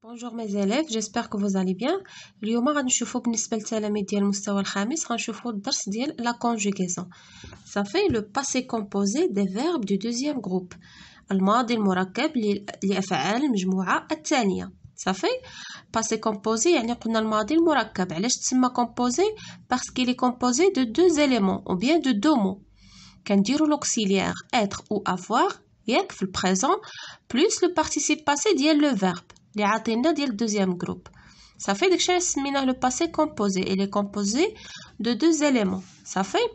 Bonjour mes élèves, j'espère que vous allez bien. اليوم غنشوفوا بالنسبة للتلاميذ ديال المستوى الخامس غنشوفوا الدرس ديال la conjugaison. Ça fait le passé composé des verbes du deuxième groupe. الماضي المركب لأفعال المجموعة الثانية. Ça fait passé composé يعني قلنا الماضي المركب. علاش تسمى composé؟ Parce qu'il est composé de deux éléments ou bien de deux mots. كنديروا l'auxiliaire être ou avoir ياك في البريزون plus le participe passé ديال le verbe. اللي عاطينا ديال deuxième groupe. Ça fait داكشي سميناه le passé composé. Il est composé de deux éléments. Ça fait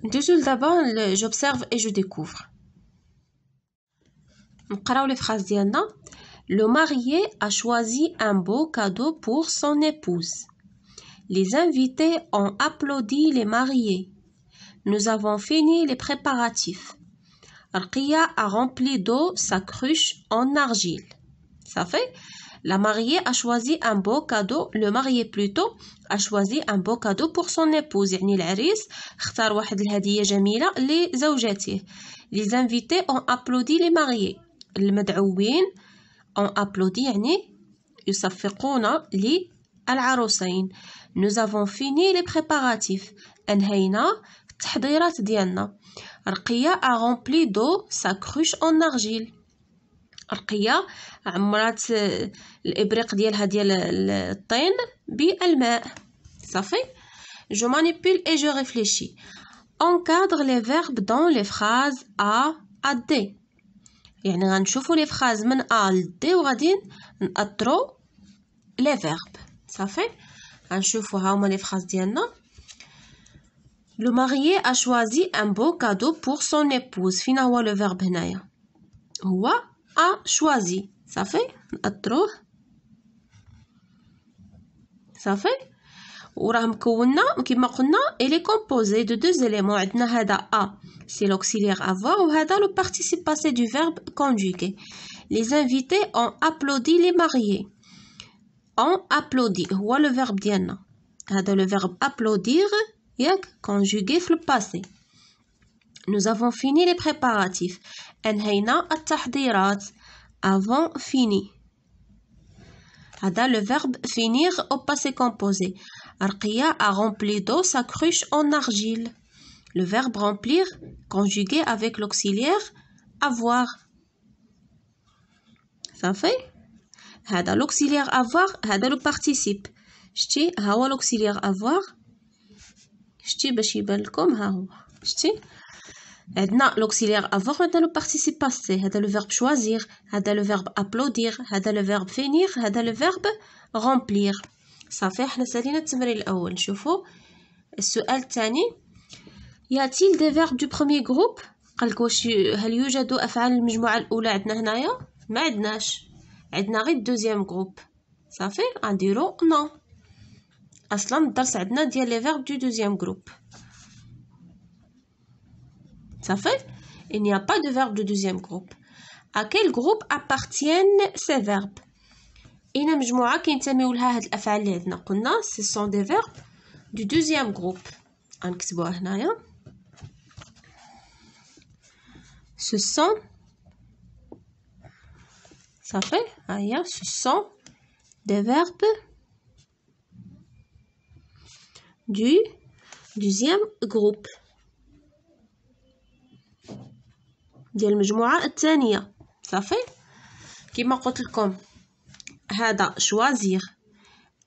ندوزو d'abord j'observe et je découvre. نقراو les phrases ديالنا. Le marié a choisi un beau cadeau pour son épouse. Les invités ont applaudi les mariés. Nous avons fini les préparatifs. Rkia a rempli d'eau sa cruche en argile. Ça fait, la mariée a choisi un beau cadeau, le marié plutôt a choisi un beau cadeau pour son épouse. يعني العريس اختار واحد الهدية جميلة لزوجته. Les invités ont applaudi les mariés. المدعوين ont applaudi يعني يصفقون للعروسين. Nous avons fini les préparatifs. أنهينا التحضيرات ديالنا. رقية a rempli d'eau sa cruche en argile. رقية عمرات الإبريق ديالها ديال الطين بالماء. صافي. Je manipule et je réfléchis. Encadre les verbes dans les phrases A à D. يعني غنشوفوا les phrases من A ل D وغادي نأطروا les verbes. صافي. غنشوفوا ها هما les phrases ديالنا. Le marié a choisi un beau cadeau pour son épouse. فينا هو le verbe هنايا؟ هو a choisi. Ça fait نأطروه. Ça fait وراه مكوننا كما قلنا il est composé de deux éléments. عندنا هذا a c'est l'auxiliaire avoir وهذا le participe passé du verbe conjugué. Les invités ont applaudi les mariés. ont applaudi هو le verbe ديالنا. هذا le verbe applaudir ياك conjugué في le passé. Nous avons fini les préparatifs. أنهينا التحضيرات. Avant fini. هذا le verbe finir au passé composé. Arkia a rempli d'eau sa cruche en argile. Le verbe remplir conjugué avec l'auxiliaire avoir. Ça fait هذا l'auxiliaire avoir هذا le participe. شتي ها هو l'auxiliaire avoir. شتي باش يبان لكم ها هو. شتي عندنا l'auxiliaire avoir وعندنا le participe passé. هذا le verbe choisir. هذا le verbe applaudir. هذا le verbe finir. هذا le verbe remplir. صافي حنا سالينا التمرين الأول. نشوفوا السؤال الثاني. Y a-t-il des verbes du premier groupe؟ قالك واش هل يوجد أفعال المجموعة الأولى عندنا هنايا؟ ما عندناش. عندنا غير deuxième groupe. صافي غنديرو non. أصلا الدرس عندنا ديال les verbes du deuxième groupe. Ça fait, il n'y a pas de verbe de deuxième groupe. À quel groupe appartiennent ces verbes? إنا مجموعة كينتميو لها هاد الأفعال اللي عندنا. قلنا ce sont des verbes du deuxième groupe. غنكتبوها هنايا. Ce sont, ça fait, هيا ce sont des verbes du deuxième groupe. ديال المجموعة الثانية. صافي كما قلت لكم هذا choisir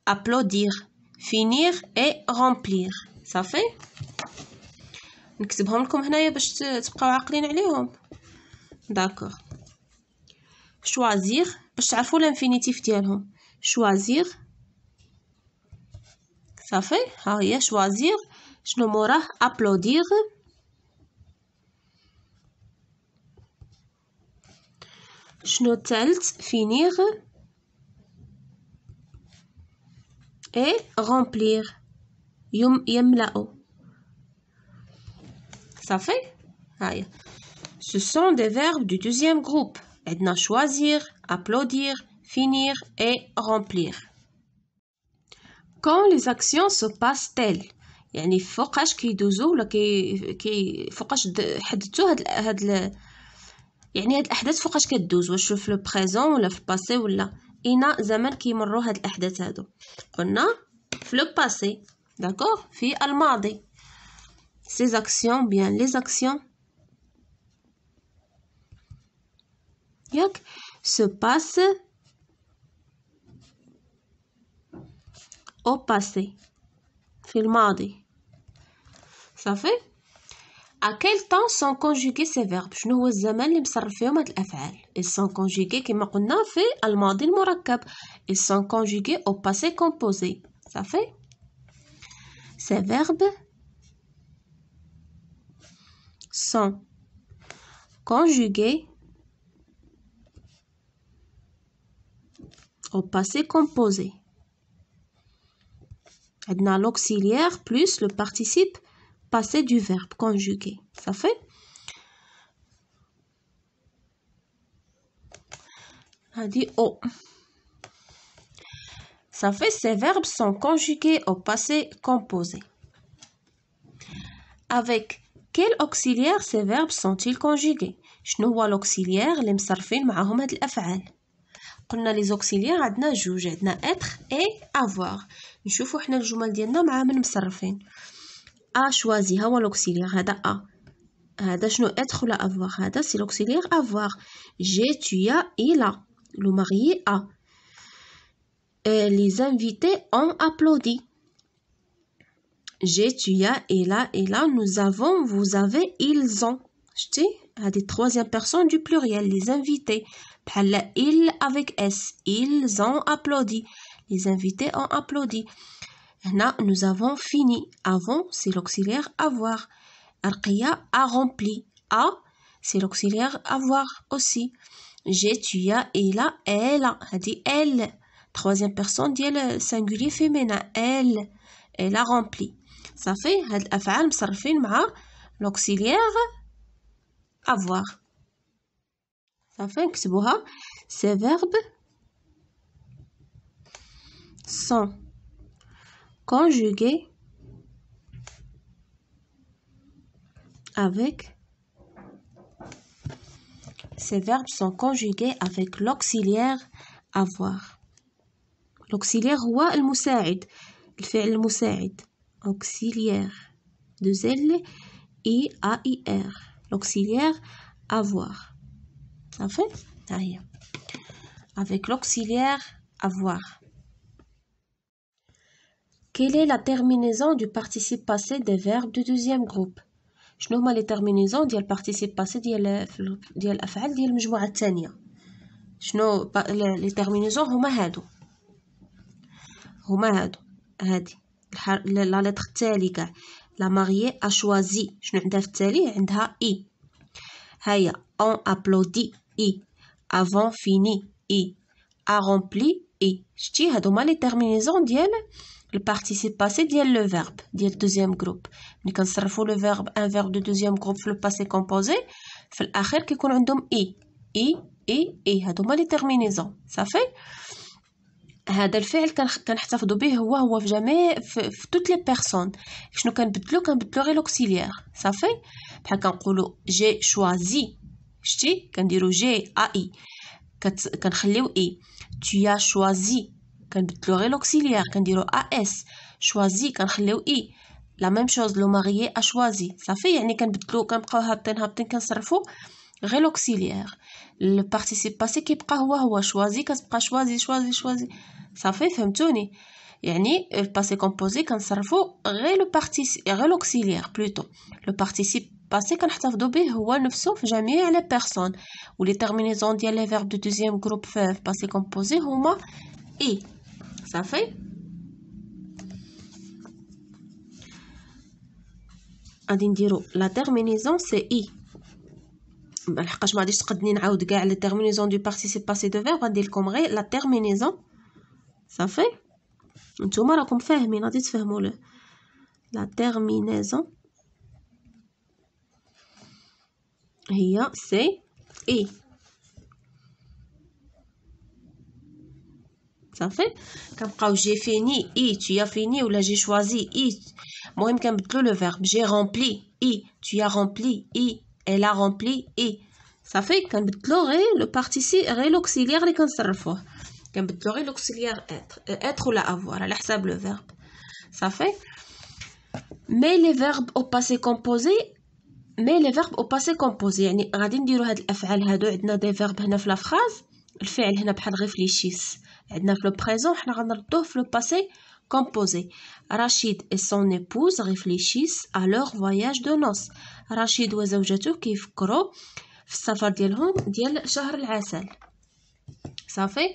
applaudir finir et remplir. صافي نكتبهم لكم هنايا باش تبقاو عاقلين عليهم. داكوغ. choisir باش تعرفوا الانفينيتيف ديالهم. choisir صافي ها هي choisir. شنو موراه applaudir. شنو الثالث finir et remplir يملأ. صافي هايا ce sont des verbes du deuxième groupe. عندنا choisir applaudir finir et remplir. Quand les actions se passent telles يعني فوقاش كيدوزو ولا فوقاش حددتو هاد يعني هاد الاحداث فوقاش كدوز، واش في لو بريزون ولا في الباسي ولا لقينا زمن كيمروا هاد الأحداث هادو. قلنا في لو باسي داكوغ في الماضي ces actions bien les actions ياك se passent au passé في الماضي صافي. à quel temps sont conjugués ces verbes؟ شنو هو الزمن اللي مصرف فيهم هاد الأفعال؟ ils sont conjugués كما قلنا في الماضي المركب ils sont conjugués au passé composé صافي. ces verbes sont conjugués au passé composé. عندنا l'auxiliaire plus le participe passé du verbe conjugué. Ça fait هادي او. Ça fait ces verbes sont conjugués au passé composé. Avec quel auxiliaire ces verbes sont-ils conjugués؟ شنو هو l'auxiliaire اللي مصرفين معاهم هاد الأفعال؟ قلنا لي زوكسيليير عندنا جوج، عندنا être et avoir. نشوفوا حنا الجمل ديالنا مع من مصرفين. a choisi هو l'auxiliaire هذا a. هذا شنو être ولا avoir؟ هذا سي l'auxiliaire avoir. j'ai tu as il a. le marié a. les invités ont applaudi. j'ai tu as il a nous avons vous avez ils ont. شتي هذه troisième personne du pluriel les invités. بحال ils avec s ils ont applaudi. les invités ont applaudi. هنا nous avons fini. avant c'est l'auxiliaire avoir. Arqia a rempli. a c'est l'auxiliaire avoir aussi. j'ai tu as il a elle a. هذه elle troisième personne ديال singulier féminin elle a rempli. صافي هاد الافعال مصرفين مع l'auxiliaire avoir. صافي نكتبوها. ces verbes sont conjugués avec l'auxiliaire avoir. l'auxiliaire هو المساعد الفعل المساعد auxiliaire de L I A I R l'auxiliaire avoir. Ça fait rien. Avec l'auxiliaire avoir. Quelle est la terminaison du participe passé des verbes du deuxième groupe؟ شنو هما les terminaisons ديال participe passé ديال الأفعال ديال المجموعة الثانية؟ شنو les terminaisons هما هادو هادي لا لتر التالي كاع. لا mariée a choisi شنو عندها في التالي؟ عندها i. هيا on applaudit i. avant fini i. a rempli i. شتي هادو هما لي terminaisons ديال البارتيسيب باسي ديال لو فيرب ديال الدوزيام جروب. ملي كنصرفوا لو فيرب ان فيرب دو دوزيام جروب في الباسي كومبوزي في الاخير كيكون عندهم اي هادو هما لي تيرمينيزون. صافي هذا الفعل كنحتفظوا به هو في جميع في توت لي بيرسون. شنو كنبدلو غير لوكسيليير. صافي بحال كنقولوا جي شوازي شتي كنديروا جي اي كنخليو اي. tu as choisi كنبدلو غير لوكسيليير كنديرو اس. choisi كنخليو اي. لا ميم شوز لو ماريي ا شوازي. صافي يعني كنبقاو هابطين كنصرفوا غير لوكسيليير. لو بارتيسيب باسي كيبقى هو شوازي كتبقى شوازي. صافي فهمتوني؟ يعني الباسي كومبوزي كنصرفوا غير لوكسيليير بلوتو. لو بارتيسيب باسي كنحتفظوا به هو نفسه في جميع لي بيرسون. ولي تيرمينيزون ديال لي فيرب دو دوزيام جروب في باسي كومبوزي هما اي. صافي غادي نديرو لا تيرمينيزون سي اي. لحقاش ما غاديش تقدني نعاود كاع لي تيرمينيزون دو بارتيسيب باسي دو فيرب غندير لكم غير لا تيرمينيزون. صافي نتوما راكم فاهمين غادي تفهموا لا تيرمينيزون هي سي اي. صافي كنبقاو جي فيني اي tu as fini ولا جي شوازي اي. المهم كنبدلو لو فيرب جي رامبلي اي tu as rempli اي elle a rempli اي. صافي كنبدلو غير لو بارتيسي غير لوكسيليير اللي كنصرفوه. كنبدلو غير l'auxiliaire être ولا avoir على حساب le verbe صافي. mais les verbes au passé composé يعني غادي نديرو هاد الافعال هادو. عندنا دي فيرب هنا في لا فراز، الفعل هنا بحال réfléchissent، عندنا في لو بريزون حنا غنردوه في لو باسي composé. Rachid et son épouse réfléchissent à leur voyage de noces. رشيد وزوجته كيفكروا في السفر ديالهم ديال شهر العسل صافي.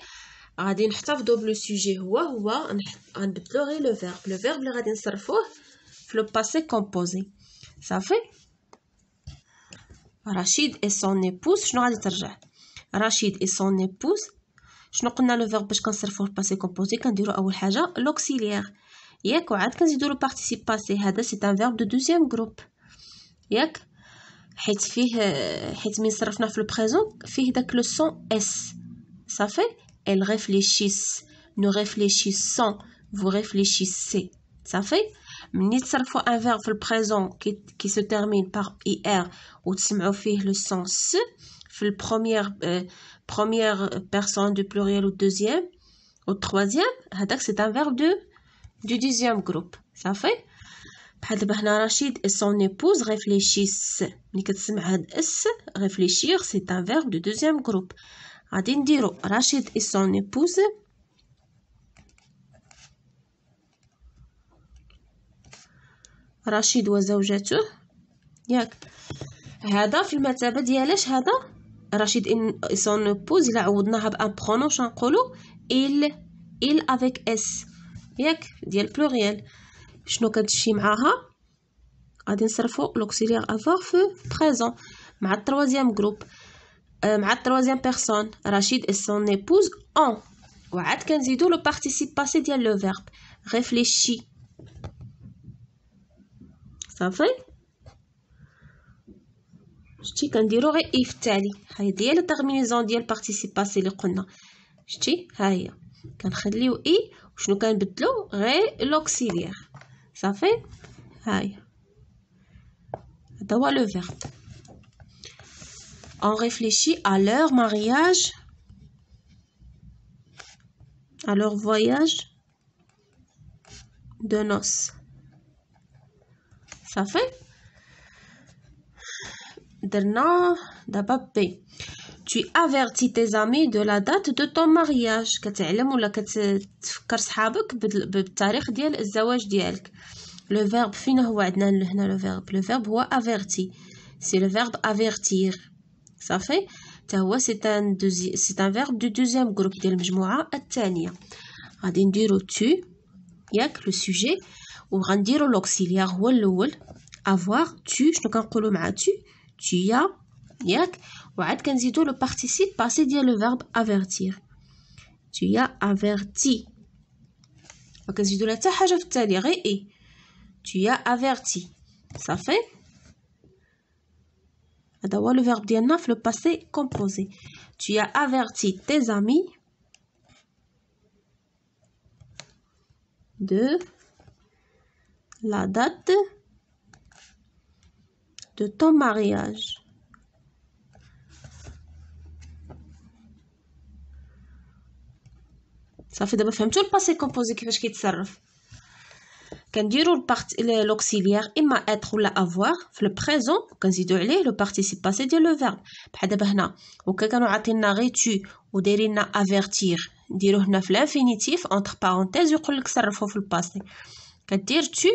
غادي نحتفظوا بلو سوجي هو غنبدلو غير لو فيرب اللي غادي نصرفوه في لو باسي كومبوزي صافي. رشيد et son épouse شنو غادي ترجع؟ رشيد et son épouse شنو قلنا لو فيرب باش كنصرفوه في باسي كومبوزي كنديرو اول حاجه لوكسيليير ياك، وعاد كنزيدو لو بارتيسيب باسي. هذا سي ان فيرب دو دوزيام جروب ياك، حيت مين صرفنا في البريزون فيه داك لو سون اس صافي. elles réfléchissent nous réfléchissons vous réfléchissez صافي. ملي تصرفوا ان فيرب في البريزون كي سو تيرمين بار اي ار وتسمعوا فيه لو سون س في première personne du pluriel ou deuxième ou troisième هذاك c'est un verbe du deuxième groupe صافي. بحال دابا هنا رشيد et son épouse réfléchissent، ملي كتسمع هاد اس réfléchir c'est un verbe du deuxième groupe. غادي نديرو رشيد et son épouse رشيد وزوجته ياك. هذا في المثابه ديالاش هذا رشيد et son épouse الا عوضناها بان برونون شنقولو il avec s ياك ديال بلوريال. شنو كتمشي معاها؟ غادي نصرفو لوكسيليير افوار في بريزون مع التروازيام جروب مع التروازيام بيرسون. رشيد et son épouse ont، وعاد كنزيدو لو بارتيسيب باسي ديال لو فيرب réfléchi صافي. شتي كنديرو غير اي في التالي، هادي هي لا تيرمينيزون ديال بارتيسيب باسي اللي قلنا. شتي ها هي كنخليو اي وشنو كنبدلو غير لوكسيليير صافي. هاي هذا هو لو فيرب. on réfléchit à leur mariage à leur voyage de noces صافي. درنا دابا بي. tu avertis tes amis de la date de ton mariage، كتعلم ولا كتفكر صحابك بالتاريخ ديال الزواج ديالك. لو فيرب فين هو عندنا هنا لو فيرب هو averti، سي لو فيرب avertir صافي. حتى هو سي ان فيرب دو دوزيام جروب ديال المجموعه الثانيه. غادي نديرو تو ياك لو سوجي وغنديرو لوكسيليير هو الاول avoir tu. شنو كنقولوا مع tu as ياك، وعاد كنزيدو لو بارتيسيب باسي ديال لو فيرب avertir tu as averti. وكنزيدو لها حتى حاجه في التالي غير اي tu as averti صافي. هذا هو لو فيرب ديالنا في لو باسي كومبوزي. tu as averti tes amis de la date de ton mariage. صافي دابا فهمتوا الباسي كومبوزي كيفاش كيتصرف. كنديروا لوكسيليير اما اتر ولا افوار في لو بريزون كنزيدوا عليه لو بارتيسيب باسي ديال لو فيرب. بحال دابا هنا وكا كانوا عاطينا غير تو ودايرين افيرتير نديروه هنا في الانفينيتيف اونتر بارونتيز يقول لك صرفوه في الباسي. كدير تو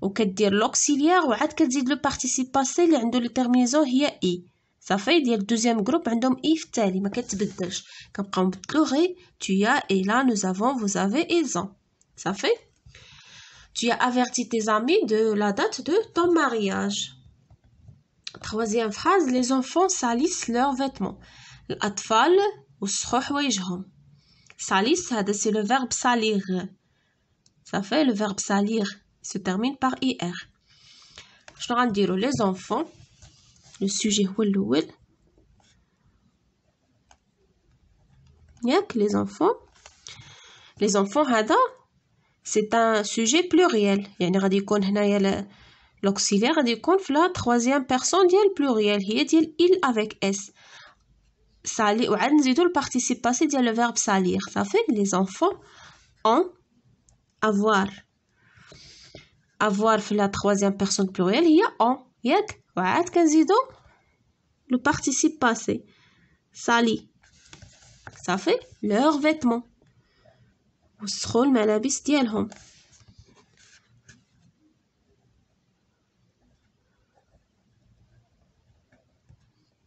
وكدير لوكسيليير وعاد كتزيد لو بارتيسيب باسي اللي عنده لي تيرمينيزون هي اي صافي ديال دوزيام جروب عندهم اي في التالي ما كتبدلش. كنبقاو نبدلو غير tu as et là nous avons vous avez ils ont صافي. tu as averti tes amis de la date de ton mariage. Troisième phrase, les enfants salissent leurs vêtements. الأطفال وسخوا حوايجهم. salis هذا c'est le verbe salir صافي. le verbe salir se termine par ir. شنو غنديرو les enfants le sujet هو الأول ياك les enfants هذا c'est un sujet pluriel يعني غادي يكون هنايا l'auxiliaire غادي يكون في la troisième personne ديال pluriel هي ديال il avec s. salir وعاد نزيدو le participe passé ديال le verbe salir. Ça fait les enfants ont avoir. Avoir في la troisième personne plurielle هي ont ياك وعاد كنزيدو le participe passé sali. Ça fait leurs vêtements. وسخوا الملابس ديالهم.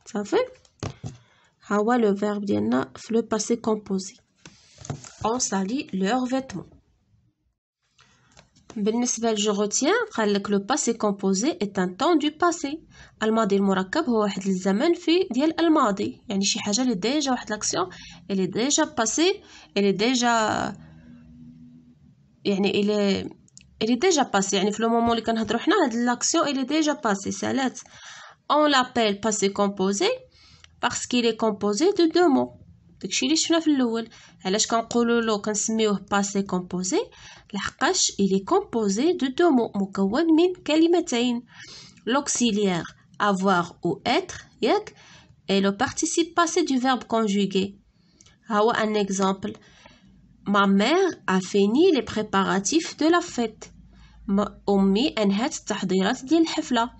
Ça fait ها هو le verbe ديالنا في le passé composé. On salit leurs vêtements. بالنسبة ل je retiens قال لك le passé composé est un temps du passé. الماضي المركب هو واحد الزمن في ديال الماضي، يعني شي حاجة اللي ديجا واحد l'action elle est déjà passée، elle est déjà يعني elle est déjà passée، يعني في لو مومون اللي كنهضروا حنا هاد l'action elle est déjà passée سالات. On l'appelle passé composé parce qu'il est composé de deux mots. داكشي اللي شفنا في الاول. علاش كنقولوا له كنسميوه passé composé؟ لحقاش il est composé de deux mots، مكون من كلمتين. l'auxiliaire avoir ou être ياك et le participe passé du verbe conjugué. ها هو un exemple. Ma mère a fini les préparatifs de la fête. أمي أنهت التحضيرات ديال الحفلة.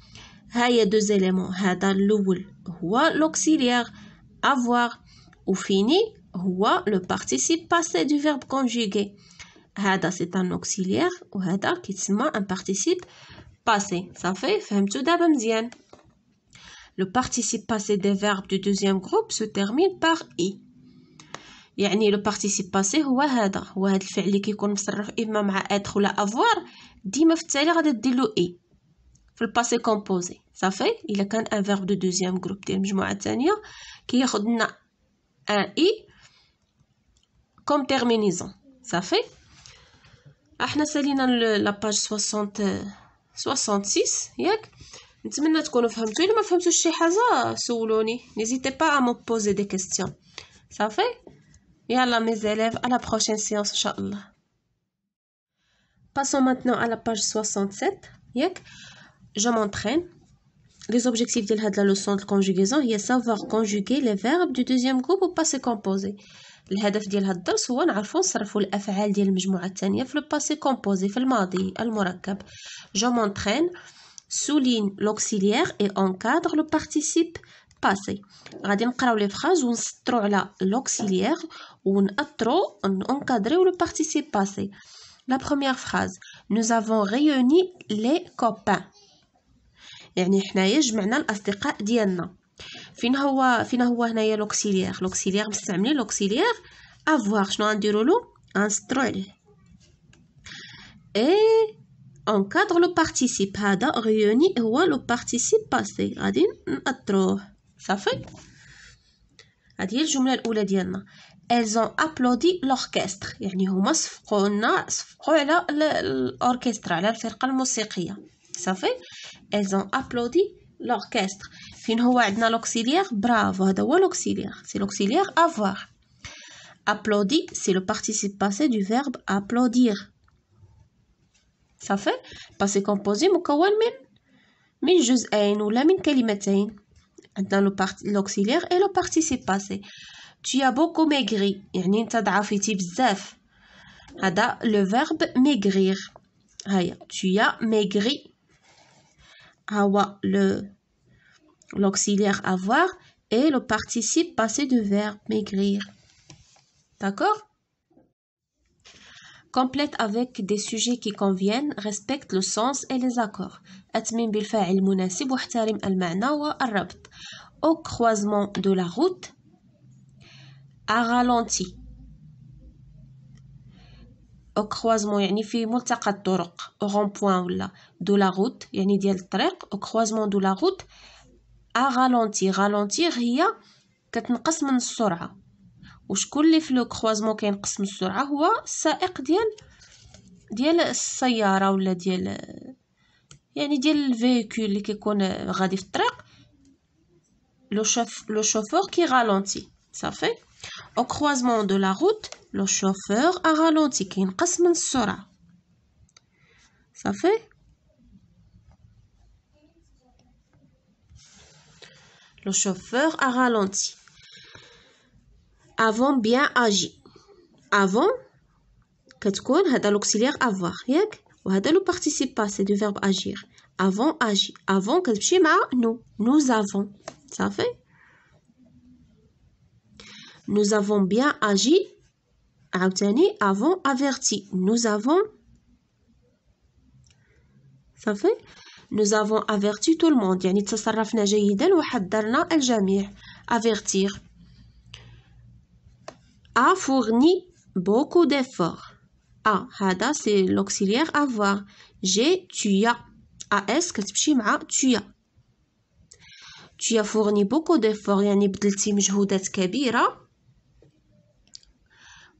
هاهي deux éléments. هذا الأول هو l'auxiliaire avoir و fini هو le participe passé du verbe conjugué. هذا c'est un auxiliaire وهذا كيتسمى un participe passé. صافي فهمتوا دابا مزيان. Le participe passé des verbes du deuxième groupe se termine par i. يعني le participe passé هو هذا الفعل اللي كيكون مصرف اما مع être ولا avoir ديما في التالي غادي دير له i في الباسي كومبوزي. صافي الا كان ان verbe de deuxième groupe ديال المجموعه الثانيه كياخذ لنا un i comme terminaison. صافي احنا سالينا لا باج 66 ياك. نتمنى تكونوا فهمتوا. الا ما فهمتوش شي حاجه سولوني. n'hésitez pas à me poser des questions. صافي يلا mes élèves à la prochaine séance inchallah. Passons maintenant à la page 67 ياك. Je m'entraîne. Les objectifs de la leçon de conjugaison هي savoir conjuguer les verbes du deuxième groupe au passé composé. الهدف ديال هاد الدرس هو نعرفوا نصرفوا الافعال ديال المجموعه الثانيه في الباسي كومبوزي في الماضي المركب. Je m'entraîne souligne l'auxiliaire et encadre le participe passé. غادي نقراو لي فراز ونسطروا على l'auxiliaire ونأطروا نكادريو le participe passé. La première phrase nous avons réuni les copains. يعني حنايا جمعنا الاصدقاء ديالنا. فين هو هنايا لوكسيليير مستعملين لوكسيليير افوار. شنو غنديروا له غنسطروا عليه اي encadre le participe. هذا réuni هو لو participe passé غادي نأطروه. صافي هذه هي الجمله الاولى ديالنا. elles ont applaudi l'orchestre يعني هما صفقوا على الاوركسترا على الفرقه الموسيقيه. صافي elles ont applaudi l'orchestre. فين هو عندنا l'auxiliaire برافو هذا هو l'auxiliaire c'est l'auxiliaire avoir. applaudi c'est le participe passé du verbe applaudir. صافي passé composé مكون من جزئين ولا من كلمتين. عندنا l'auxiliaire et le participe passé. tu as beaucoup maigri يعني انت ضعفيتي بزاف. هذا le verbe maigrir. هيا tu as maigri هو l'auxiliaire avoir et le participe passé du verbe maigrir. D'accord? Complète avec des sujets qui conviennent, respecte le sens et les accords. أتمم بالفاعل المناسب واحترم المعنى والربط. Au croisement de la route à ralenti. au croisement يعني في ملتقى الطرق au rond-point ولا de la route يعني ديال الطريق. au croisement de la route à ralenti. ralentir هي كتنقص من السرعة. وشكون اللي في لو كروازمون كينقص من السرعة هو السائق ديال السيارة ولا ديال الفيكول اللي كيكون غادي في الطريق. le chauffeur qui ralentit. صافي au croisement de la route le chauffeur a ralenti كينقص من السرعة. صافي le chauffeur a ralenti. avons bien agi. Avant كتكون هذا l'auxiliaire avoir ياك وهذا le participe passé du verbe agir. Avons agi. Avant كتمشي مع nous avons. صافي. Nous avons bien agi. عاوتاني avons averti. Nous avons صافي. Nous avons averti tout le monde. يعني تصرفنا جيدا وحذرنا الجميع. Avertir. A fourni beaucoup d'efforts. A هذا c'est l'auxiliaire avoir. J'ai tu as. AS كتمشي مع tu as. Tu as fourni beaucoup d'efforts يعني بذلتي مجهودات كبيرة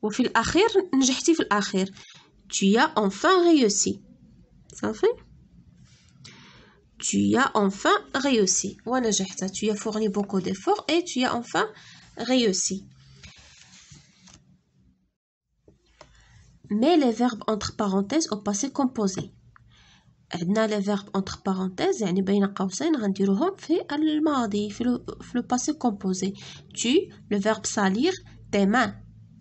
وفي الأخير نجحتي في الأخير. Tu as enfin réussi. صافي. Tu as enfin réussi. ونجحت. Tu as fourni beaucoup d'efforts et tu as enfin réussi. Mais les verbes entre parenthèses au passé composé. عندنا les verbes entre parenthèses يعني بين قوسين غنديروهم في الماضي في le passé composé. Tu le verbe salir tes mains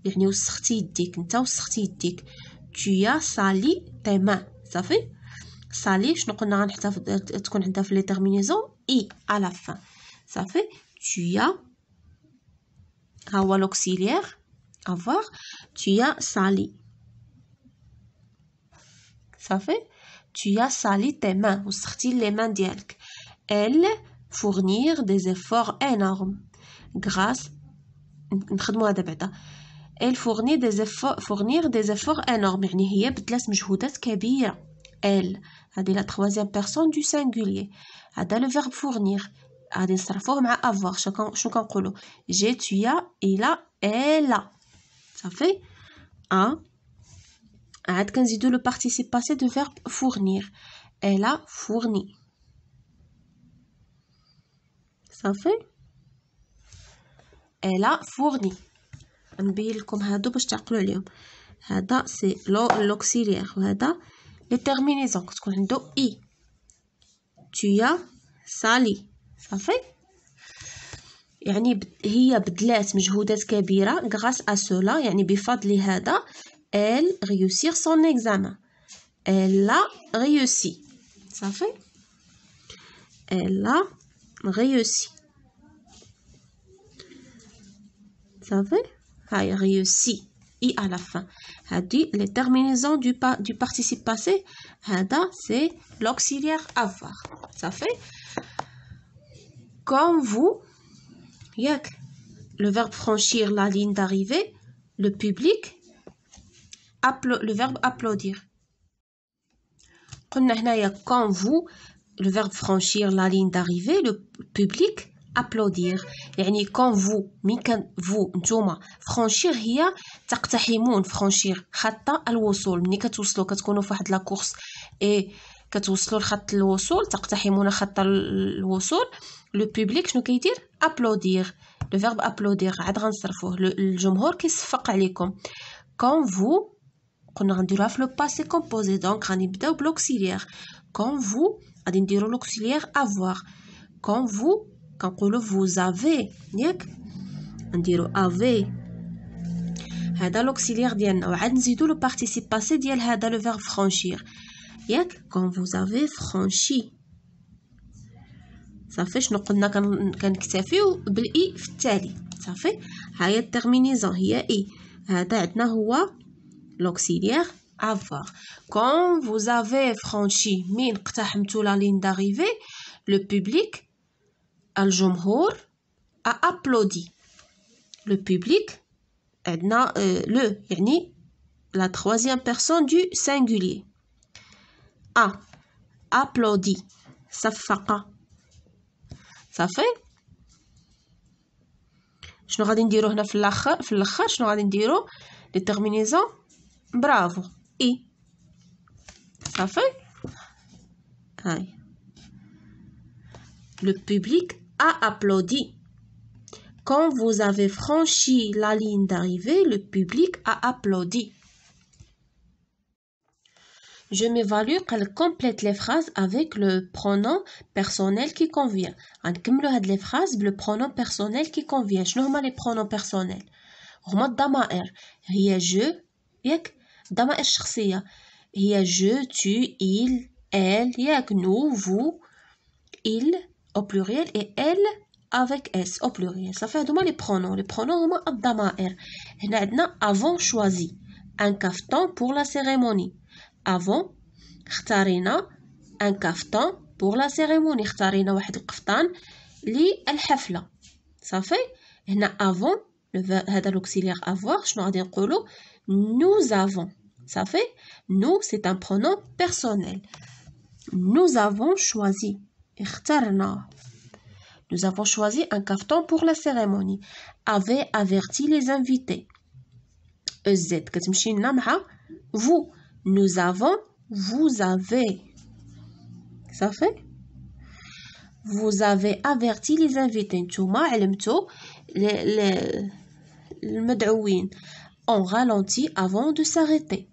يعني وسختي يديك انت وسختي يديك. Tu as sali tes mains. صافي. sali شنو قلنا غنحطها تكون عندها في لي terminaisons i à la fin. صافي. Tu as ها هو l'auxiliaire avoir. Tu as sali. صافي. Tu as sali tes mains. وسختي les mains ديالك. Elle fournir des efforts énormes grâce نخدمو هذا بعدا. Elle fournit des efforts énormes يعني هي بذلت مجهودات كبيرة. Elle هذه la troisième personne du singulier. هذا le verbe fournir غادي نصرفوه مع avoir. شنو كنقولوا j'ai tu as il a elle a. صافي. A عاد كنزيدو le participe passé du verbe fournir. Elle a fourni. صافي. Elle a fourni. نبين لكم هادو باش تعقلوا عليهم. هذا سي l'auxiliaire وهذا les terminaisons كتكون عنده i. Tu as sali. صافي. يعني هي بذلات مجهودات كبيرة grâce à cela يعني بفضل هذا. Elle réussir son examen. Elle a réussi. صافي. Elle a réussi. صافي. هاي réussi. I à la fin. هادي les terminaisons du participe passé. هذا c'est l'auxiliaire avoir. صافي. Comme vous ياك le verbe franchir la ligne d'arrivée. Le public le verbe applaudir. قلنا هنايا quand vous le verbe franchir la ligne d'arrivée. Le public applaudir يعني quand vous مين كان vous نتوما franchir هي تقتحمون. franchir خط الوصول. ملي كتوصلوا كتكونوا في واحد لا كورس اي كتوصلوا لخط الوصول تقتحمون خط الوصول. le public شنو كيدير applaudir. le verbe applaudir عاد غنصرفوه. الجمهور كيصفق عليكم. quand vous قلنا غنديروها في لو باسي كومبوزي دونك غنبداو بلوكسيليير. quand vous غادي نديرو لوكسيليير avoir. quand vous كنقولوا vous avez ياك نديرو avez. هذا لوكسيليير ديالنا وعاد نزيدو لو بارتيسيب باسي ديال هذا لو فيرب فرانشير ياك. quand vous avez franchi. صافي. شنو قلنا كنكتفيو بالاي في التالي. صافي. ها هي التيرمينيزون هي اي. هذا عندنا هو l'auxiliaire avoir. Quand vous avez franchi من اقتحمتوا la ligne d'arrivée. le public الجمهور a applaudi. le public عندنا le يعني la troisième personne du singulier. a applaudi صفق. صافي. شنو غادي نديرو هنا في الاخر شنو غادي نديرو لي تيرمينيزون برافو اي. صافي. هاي le public a applaudi. Quand vous avez franchi la ligne d'arrivée, le public a applaudi. Je m'évalue qu'elle complète les phrases avec le pronom personnel qui convient. غنكملوا هاد les phrases بلو pronom personnel qui convient. شنو هما les pronoms personnels؟ هما الضمائر هي جو ياك الضمائر الشخصية هي جو tu il elle ياك nous vous il au pluriel et elle avec s au pluriel صافي هادوما لي برونون هما الضمائر هنا عندنا avant choisi un caftan pour la cérémonie avant اختارينا un caftan pour la cérémonie اختارينا واحد القفطان للحفلة صافي هنا avant هذا l'auxiliaire avoir شنو غادي نقولو nous avons صافي nous c'est un pronom personnel nous avons choisi اخترنا nous avons choisi un caftan pour la cérémonie avait averti les invités EZ كتمشي لنا مع vous nous avons vous avez صافي vous avez averti les invités نتوما علمتو المدعوين on ralentit avant de s'arrêter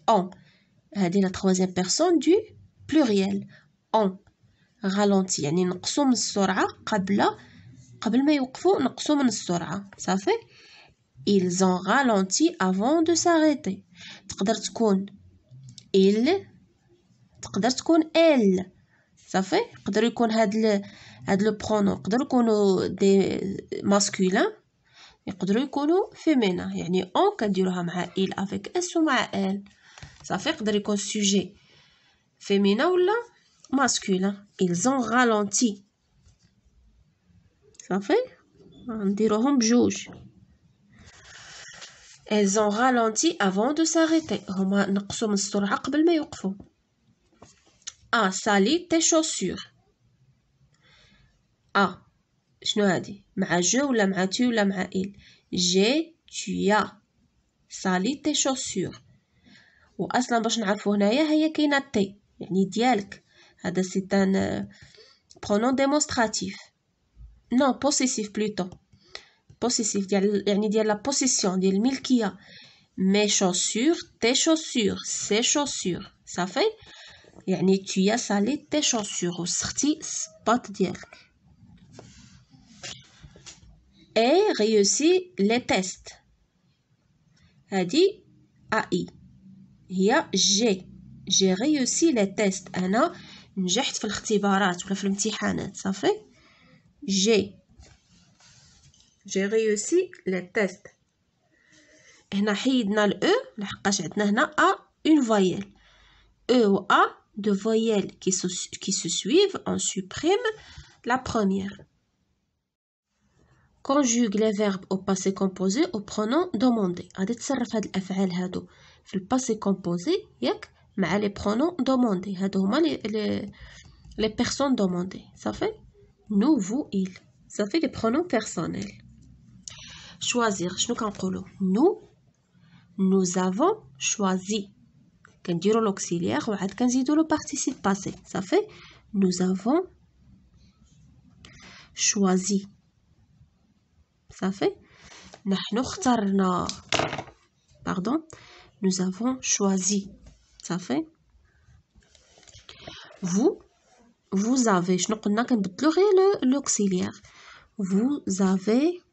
on هذه la troisième personne du pluriel on ralentit يعني نقصو من السرعة قبل ما يوقفوا نقصو من السرعة صافي ils ont ralenti avant de s'arrêter تقدر تكون il تقدر تكون elle صافي يقدروا يكون هاد لو برونون يقدروا يكونوا دي ماسكولين يقدروا يكونوا فيمينا يعني اون كنديروها مع il avec s ومع elle صافي يقدر يكون سوجي فيمينا ولا ماسكولين ils ont ralenti صافي نديروهم بجوج elles ont ralenti avant de s'arrêter هما نقصوا من السرعة قبل ما يوقفوا A sali tes chaussures A شنو هادي مع جو ولا مع tu ولا مع il j'ai tu as sali tes chaussures واصلا باش نعرفوا هنايا هي كاينه تي يعني ديالك هذا سي ان برونون ديمونستراتيف نو بوسيسيف بلوتو بوسيسيف يعني ديال لا بوسيسيون ديال الملكيه مي chaussures tes chaussures ses chaussures صافي يعني tu as salé tes chaussures وسختي الصباط ديالك et réussi les tests هادي AI هي j'ai réussi les tests أنا نجحت في الاختبارات ولا في الامتحانات صافي j'ai réussi les tests هنا حيدنا ال E لحقاش عندنا هنا A une voyelle E ou A deux voyelles qui se suivent on supprime la première conjugue les verbes au passé composé au pronom demandé غادي تصرف هاد الافعال هادو في الباسي كومبوزي ياك مع لي برونون دوموندي هادو هما لي بيرسون دوموندي صافي nous vous il صافي لي برونون بيرسونيل choisir شنو كنقولوا nous avons choisi كنديروا l'auxiliaire وعاد كنزيدوا لو participe passé صافي nous avons choisi صافي نحن اخترنا pardon nous avons choisi صافي vous avez شنو قلنا كنبدلو غير l'auxiliaire vous avez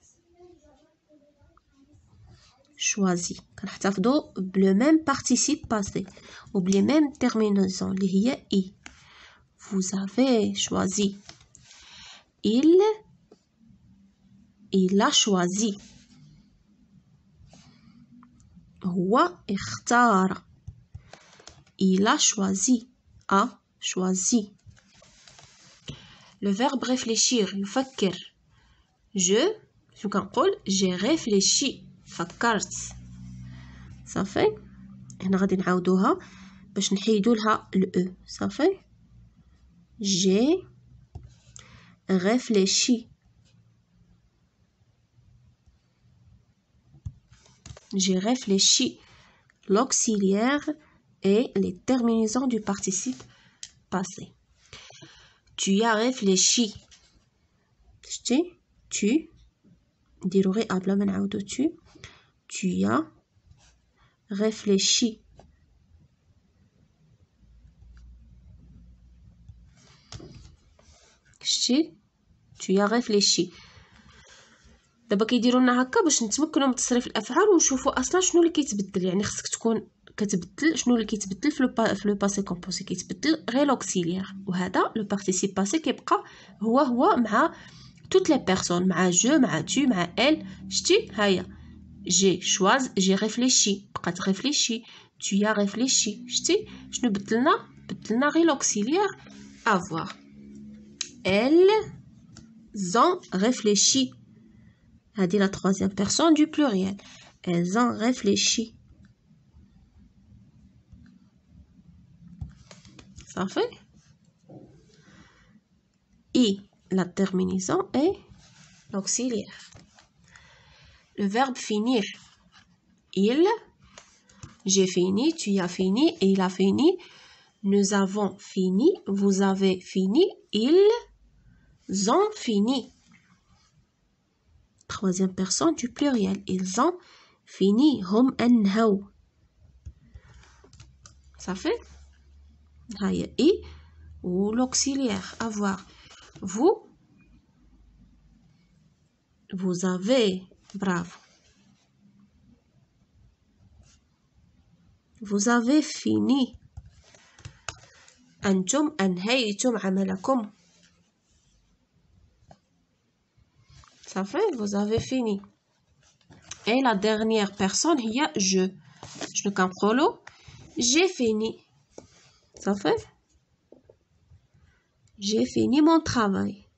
choisi كنحتفظوا بلو ميم participe passé و بلي ميم terminaison اللي هي i vous avez choisi il a choisi هو اختار il a choisi a choisi le verbe réfléchir يفكر شنو كنقول j'ai réfléchi فكرت صافي هنا غادي نعاودوها باش نحيدو لها ال e صافي j'ai réfléchi l'auxiliaire et les terminaisons du participe passé tu as réfléchi شتي tu نديرو غير بلا ما نعاودو tu as réfléchi شتي tu as réfléchi دابا كيديروا لنا هكا باش نتمكنوا من تصريف الافعال ونشوفوا اصلا شنو اللي كيتبدل. يعني خصك تكون كتبدل شنو اللي كيتبدل في لو باسي كومبوزي، كيتبدل غير لوكسيليير، وهذا لو بارتيسيب باسي كيبقى هو مع toutes les personnes، مع جو مع tu مع elle. شتي هيا j'ai choisi j'ai réfléchi، بقات réfléchi، tu as réfléchi. شتي شنو بدلنا غير لوكسيليير avoir. elles ont réfléchi، هذه la troisième personne du pluriel. elles ont réfléchi. Ça fait. Et la terminaison est l'auxiliaire. Le verbe finir. Il, j'ai fini, tu as fini, il a fini, nous avons fini, vous avez fini, ils ont fini. Troisième personne du pluriel. Ils ont fini. Hum انهوا. Ça fait. Et ou l'auxiliaire avoir. Vous avez, bravo. Vous avez fini. أنتم أنهيتم عملكم. Ça fait, vous avez fini. Et la dernière personne, il y a je. Je ne comprends pas. J'ai fini. Ça fait. J'ai fini mon travail.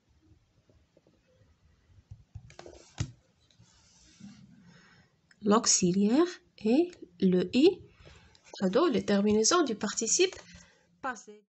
L'auxiliaire et le i, les terminaisons du participe passé.